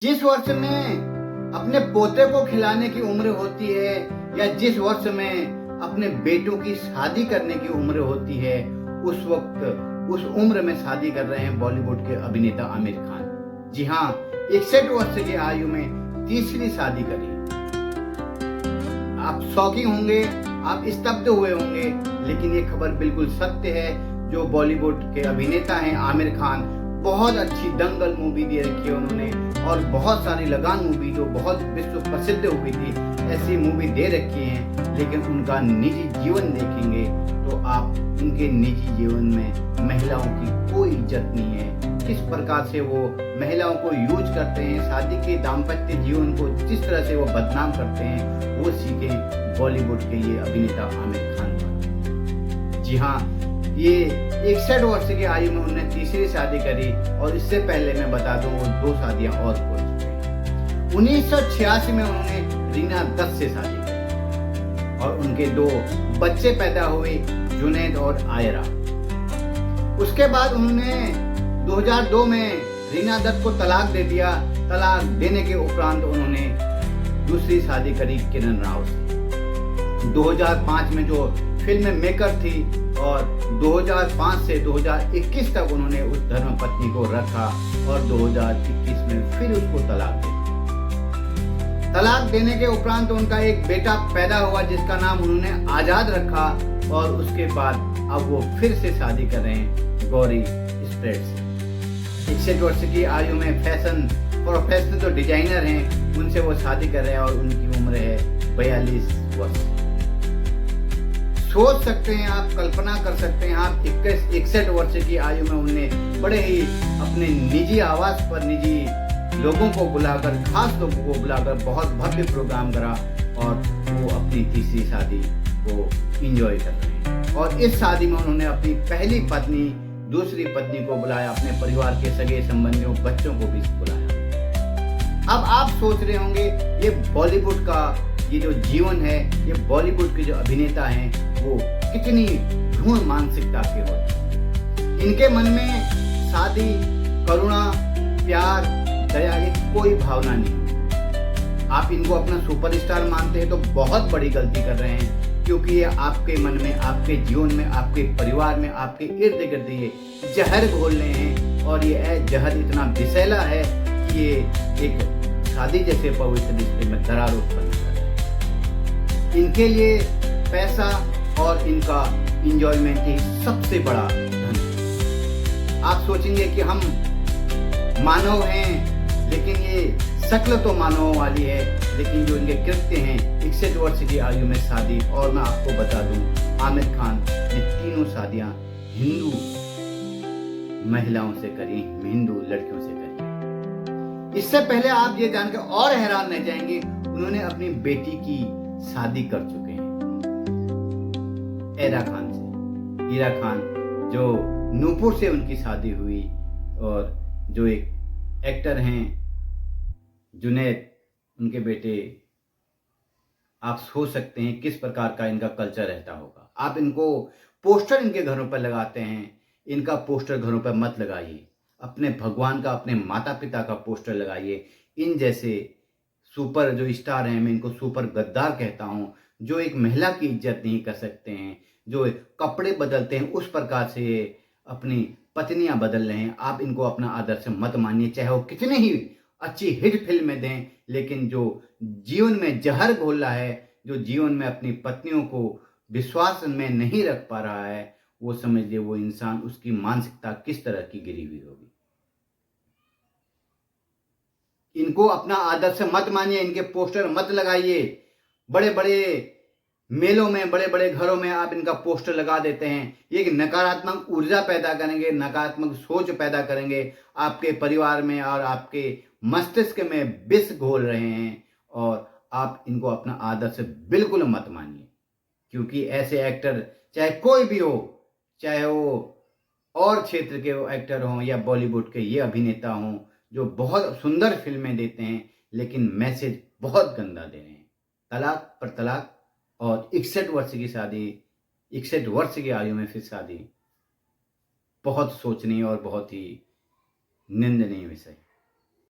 जिस वर्ष में अपने पोते को खिलाने की उम्र होती है या जिस वर्ष में अपने बेटों की शादी करने की उम्र होती है, उस वक्त उस उम्र में शादी कर रहे हैं बॉलीवुड के अभिनेता आमिर खान। जी हाँ, 61 वर्ष की आयु में तीसरी शादी करी। आप शॉकिंग होंगे, आप स्तब्ध हुए होंगे, लेकिन ये खबर बिल्कुल सत्य है। जो बॉलीवुड के अभिनेता हैं आमिर खान, बहुत अच्छी दंगल मूवी दे रखी है उन्होंने, और बहुत सारी लगान मूवी जो बहुत विश्व प्रसिद्ध हुई थी, ऐसी मूवी दे रखी हैं। लेकिन उनका निजी जीवन देखेंगे तो आप उनके निजी जीवन में महिलाओं की कोई इज्जत नहीं है। किस प्रकार से वो महिलाओं को यूज करते हैं, शादी के दाम्पत्य जीवन को जिस तरह से वो बदनाम करते हैं, वो सीखें बॉलीवुड के ये अभिनेता आमिर खान पर। जी हाँ, ये 61 वर्ष की आयु में उन्होंने तीसरी शादी करी, और इससे पहले मैं बता दूं वो 2 शादियां और हो चुकी हैं। 1986 में उन्होंने रीना दत्त से शादी की और उनके 2 बच्चे पैदा हुए, जुनैद और आयरा। उसके बाद उन्होंने 2002 में रीना दत्त को तलाक दे दिया। तलाक देने के उपरांत उन्होंने दूसरी शादी करी किरण राव से। 2005 में जो फिल्म मेकर थी, और 2005 से 2021 तक उन्होंने उस धर्मपत्नी को रखा, और 2021 में फिर उसको तलाक दे दिया। तलाक देने के उपरांत उनका एक बेटा पैदा हुआ जिसका नाम उन्होंने आजाद रखा, और उसके बाद अब वो फिर से शादी कर रहे हैं गौरी स्प्रेड से। 61 वर्ष की आयु में फैशन प्रोफेशनल जो डिजाइनर हैं उनसे वो शादी कर रहे हैं, और उनकी उम्र है 42 वर्ष। सोच सकते हैं आप, कल्पना कर सकते हैं आप, 61 वर्ष की आयु में उन्होंने बड़े ही अपने निजी आवास पर निजी लोगों को बुलाकर, खास लोगों को बुलाकर बहुत भव्य प्रोग्राम करा, और वो अपनी तीसरी शादी को एंजॉय कर रहे हैं। और इस शादी में उन्होंने अपनी पहली पत्नी, दूसरी पत्नी को बुलाया, अपने परिवार के सगे संबंधियों, बच्चों को भी बुलाया। अब आप सोच रहे होंगे ये बॉलीवुड का ये जो जीवन है, ये बॉलीवुड के जो अभिनेता हैं वो कितनी ढूंढ मानसिकता के होते। इनके मन में शादी, करुणा, प्यार, दया, ये कोई भावना नहीं। आप इनको अपना सुपरस्टार मानते हैं तो बहुत बड़ी गलती कर रहे हैं, क्योंकि ये आपके मन में, आपके जीवन में, आपके परिवार में, आपके इर्द गिर्द ये जहर घोल रहे हैं। और ये जहर इतना विषैला है कि ये एक शादी जैसे पवित्र रिश्ते में दरार उत्पन्न कर रहा है। इनके लिए पैसा और इनका इंजॉयमेंट ही सबसे बड़ा धन है। आप सोचेंगे कि हम मानव हैं, लेकिन ये शक्ल तो मानव वाली है, लेकिन जो इनके कृत्य हैं, 61 वर्ष की आयु में शादी। और मैं आपको बता दूं, आमिर खान ने तीनों शादियां हिंदू महिलाओं से करी, हिंदू लड़कियों से करी। इससे पहले आप ये जानकर और हैरान रह जाएंगे, उन्होंने अपनी बेटी की शादी कर चुके हैं ईरा खान से। ईरा खान जो नूपुर से उनकी शादी हुई, और जो एक एक्टर हैं जुनैद, उनके बेटे। आप सोच सकते हैं किस प्रकार का इनका कल्चर रहता होगा। आप इनको पोस्टर इनके घरों पर लगाते हैं, इनका पोस्टर घरों पर मत लगाइए। अपने भगवान का, अपने माता पिता का पोस्टर लगाइए। इन जैसे सुपर जो स्टार हैं, मैं इनको सुपर गद्दार कहता हूं, जो एक महिला की इज्जत नहीं कर सकते हैं, जो कपड़े बदलते हैं उस प्रकार से ये अपनी पत्नियां बदल रहे हैं। आप इनको अपना आदर्श मत मानिए, चाहे वो कितने ही अच्छी हिट फिल्में दें, लेकिन जो जीवन में जहर घोल रहा है, जो जीवन में अपनी पत्नियों को विश्वास में नहीं रख पा रहा है, वो समझिए वो इंसान, उसकी मानसिकता किस तरह की गिरी हुई होगी। इनको अपना आदर्श मत मानिए, इनके पोस्टर मत लगाइए। बड़े बड़े मेलों में, बड़े बड़े घरों में आप इनका पोस्टर लगा देते हैं। ये एक नकारात्मक ऊर्जा पैदा करेंगे, नकारात्मक सोच पैदा करेंगे आपके परिवार में, और आपके मस्तिष्क में विष घोल रहे हैं। और आप इनको अपना आदर्श बिल्कुल मत मानिए, क्योंकि ऐसे एक्टर, चाहे कोई भी हो, चाहे वो और क्षेत्र के एक्टर हों या बॉलीवुड के ये अभिनेता हों, जो बहुत सुंदर फिल्में देते हैं, लेकिन मैसेज बहुत गंदा दे रहे हैं। तलाक पर तलाक, और 61 वर्ष की शादी, 61 वर्ष की आयु में फिर शादी, बहुत सोचनीय और बहुत ही निंदनीय विषय।